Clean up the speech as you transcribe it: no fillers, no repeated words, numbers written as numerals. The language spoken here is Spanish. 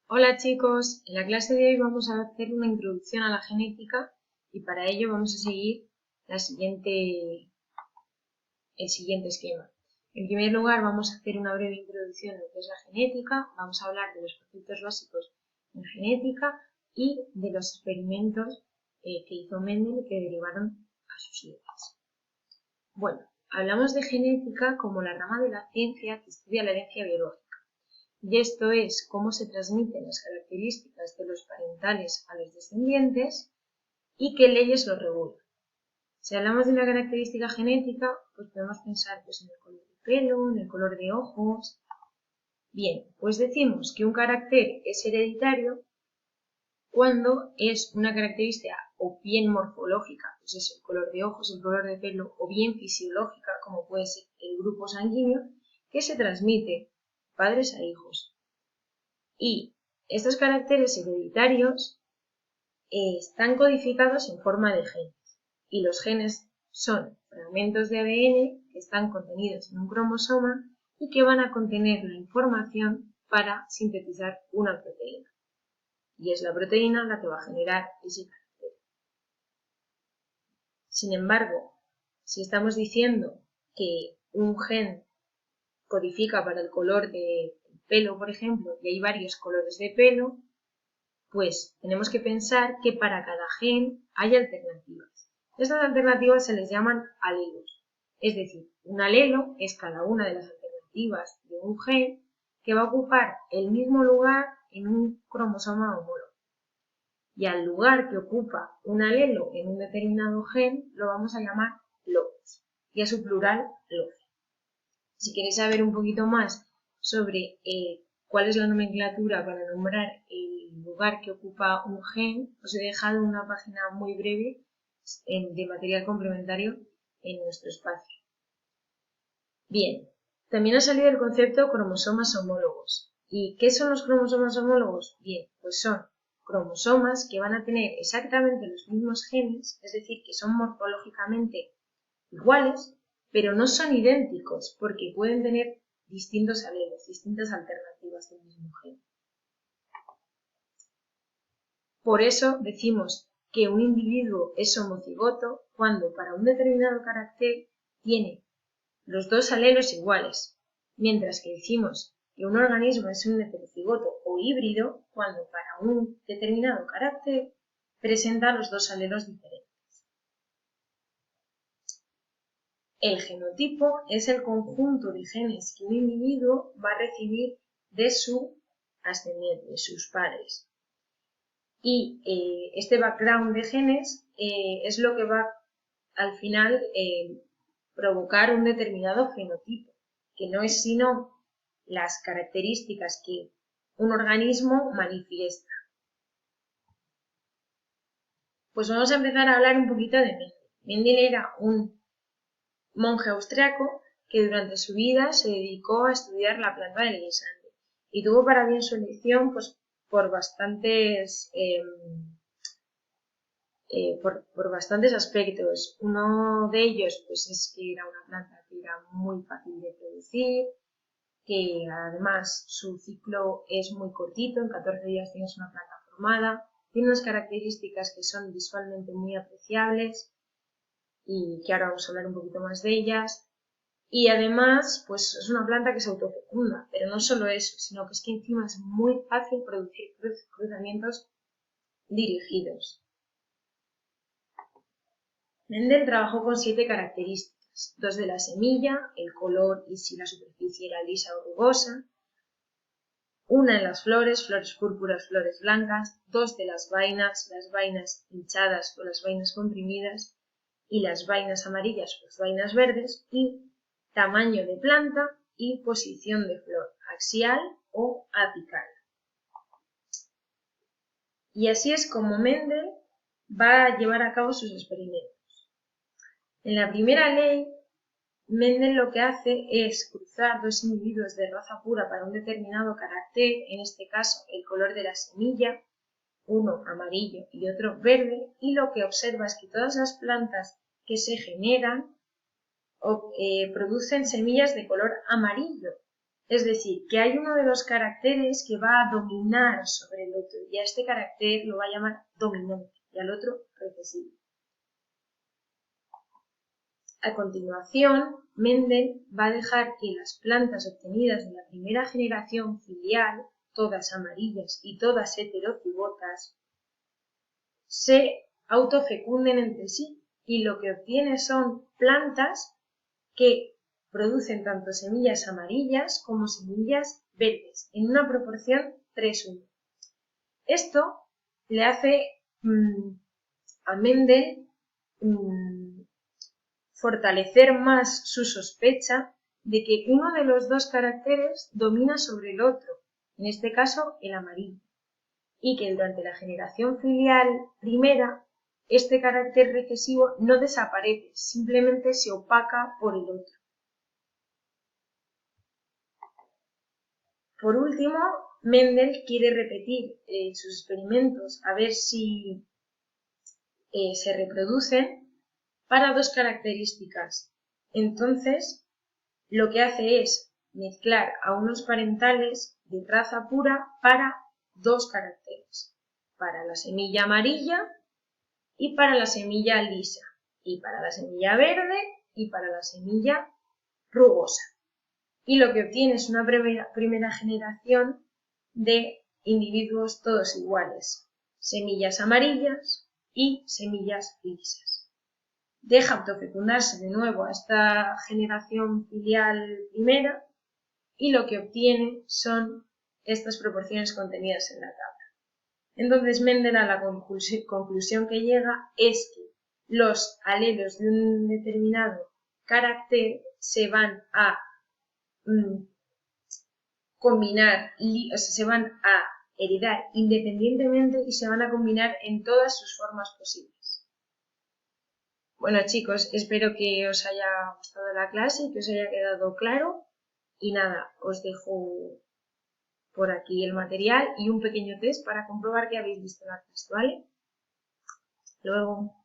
Hola chicos, en la clase de hoy vamos a hacer una introducción a la genética y para ello vamos a seguir el siguiente esquema. En primer lugar vamos a hacer una breve introducción a lo que es la genética, vamos a hablar de los conceptos básicos en genética y de los experimentos que hizo Mendel que derivaron a sus ideas. Bueno, hablamos de genética como la rama de la ciencia que estudia la herencia biológica. Y esto es cómo se transmiten las características de los parentales a los descendientes y qué leyes lo regulan. Si hablamos de una característica genética, pues podemos pensar pues, en el color de pelo, en el color de ojos. Bien, pues decimos que un carácter es hereditario cuando es una característica o bien morfológica, pues es el color de ojos, el color de pelo, o bien fisiológica, como puede ser el grupo sanguíneo, que se transmite padres a hijos. Y estos caracteres hereditarios están codificados en forma de genes. Y los genes son fragmentos de ADN que están contenidos en un cromosoma y que van a contener la información para sintetizar una proteína. Y es la proteína la que va a generar ese carácter. Sin embargo, si estamos diciendo que un gen codifica para el color de pelo, por ejemplo, y hay varios colores de pelo, pues tenemos que pensar que para cada gen hay alternativas. Estas alternativas se les llaman alelos. Es decir, un alelo es cada una de las alternativas de un gen que va a ocupar el mismo lugar en un cromosoma homólogo. Y al lugar que ocupa un alelo en un determinado gen lo vamos a llamar locus. Y a su plural, loci. Si queréis saber un poquito más sobre cuál es la nomenclatura para nombrar el lugar que ocupa un gen, os he dejado una página muy breve de material complementario en nuestro espacio. Bien, también ha salido el concepto cromosomas homólogos. ¿Y qué son los cromosomas homólogos? Bien, pues son cromosomas que van a tener exactamente los mismos genes, es decir, que son morfológicamente iguales, pero no son idénticos porque pueden tener distintos alelos, distintas alternativas del mismo gen. Por eso decimos que un individuo es homocigoto cuando para un determinado carácter tiene los dos alelos iguales, mientras que decimos que un organismo es un heterocigoto o híbrido cuando para un determinado carácter presenta los dos alelos diferentes. El genotipo es el conjunto de genes que un individuo va a recibir de su ascendiente, de sus padres. Y este background de genes es lo que va al final provocar un determinado genotipo, que no es sino las características que un organismo manifiesta. Pues vamos a empezar a hablar un poquito de Mendel. Mendel era un monje austriaco que durante su vida se dedicó a estudiar la planta del guisante y tuvo para bien su elección pues, por bastantes aspectos. Uno de ellos pues, es que era una planta que era muy fácil de producir, que además su ciclo es muy cortito, en 14 días tienes una planta formada, tiene unas características que son visualmente muy apreciables y que ahora vamos a hablar un poquito más de ellas. Y además, pues es una planta que se autofecunda, pero no solo eso, sino que es que encima es muy fácil producir cruzamientos dirigidos. Mendel trabajó con 7 características, 2 de la semilla, el color y si la superficie era lisa o rugosa, una en las flores, flores púrpuras, flores blancas, 2 de las vainas hinchadas o las vainas comprimidas, y las vainas amarillas o las vainas verdes, y tamaño de planta y posición de flor, axial o apical. Y así es como Mendel va a llevar a cabo sus experimentos. En la primera ley, Mendel lo que hace es cruzar 2 individuos de raza pura para un determinado carácter, en este caso el color de la semilla, uno amarillo y otro verde, y lo que observa es que todas las plantas que se generan producen semillas de color amarillo, Es decir, que hay uno de los caracteres que va a dominar sobre el otro y a este carácter lo va a llamar dominante y al otro recesivo. A continuación, Mendel va a dejar que las plantas obtenidas de la primera generación filial, todas amarillas y todas heterocigotas, se autofecunden entre sí y lo que obtiene son plantas que producen tanto semillas amarillas como semillas verdes, en una proporción 3:1. Esto le hace a Mendel fortalecer más su sospecha de que uno de los dos caracteres domina sobre el otro, en este caso el amarillo, y que durante la generación filial primera este carácter recesivo no desaparece, simplemente se opaca por el otro. Por último, Mendel quiere repetir sus experimentos a ver si se reproducen para dos características. Entonces, lo que hace es mezclar a unos parentales de raza pura para dos caracteres, para la semilla amarilla y para la semilla lisa, y para la semilla verde y para la semilla rugosa. Y lo que obtiene es una primera generación de individuos todos iguales, semillas amarillas y semillas lisas. Deja autofecundarse de nuevo a esta generación filial primera y lo que obtiene son estas proporciones contenidas en la tabla. Entonces Mendel a la conclusión que llega es que los alelos de un determinado carácter se van a combinar, se van a heredar independientemente y se van a combinar en todas sus formas posibles. Bueno chicos, espero que os haya gustado la clase y que os haya quedado claro. Y nada, os dejo por aquí el material y un pequeño test para comprobar que habéis visto la clase, ¿vale? Hasta luego.